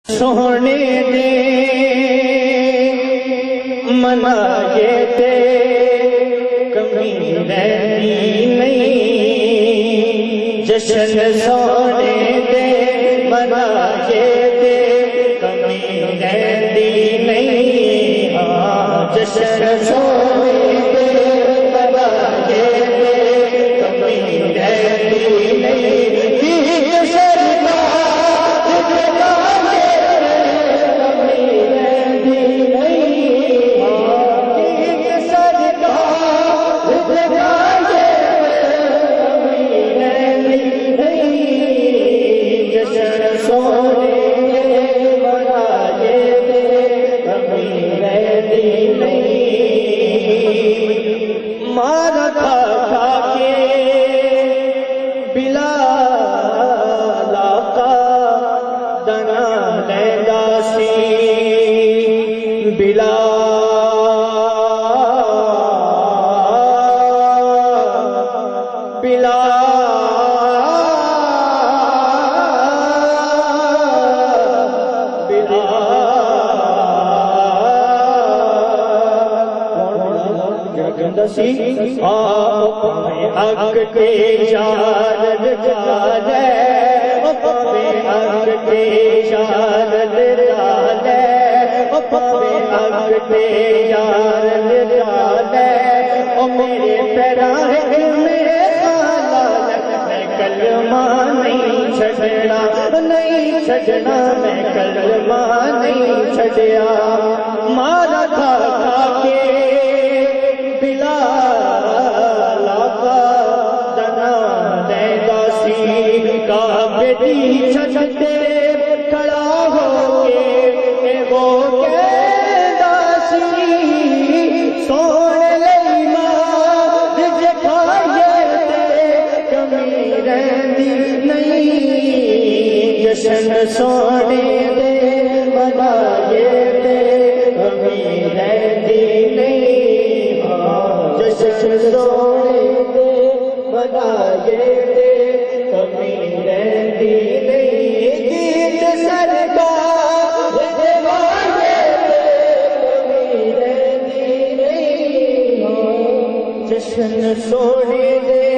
سونے دے منائے تے کمی رہتی نہیں، جشن سونے دے منائے تے کمی رہتی نہیں، جشن سونے دے منائے تے کمی رہتی نہیں، حق کے شارد جالے حق کے شارد جالے حق کے شارد جالے میرے پیراہ میں میں کلمہ نہیں چھڑنا میں کلمہ نہیں چھڑیا، مارا کھا کھا کے چھتے کھڑا ہو کے وہ کہندا سی سونے لئی ماں جے کھائیے تے کمی رہندی نہیں، جشن سونے دے منائے تے کمی رہندی نہیں، جشن سونے دے منائے تے کمی رہندی نہیں، گیت سرکار دیوانے تے کمی رہندی نہیں، جشن سونے دے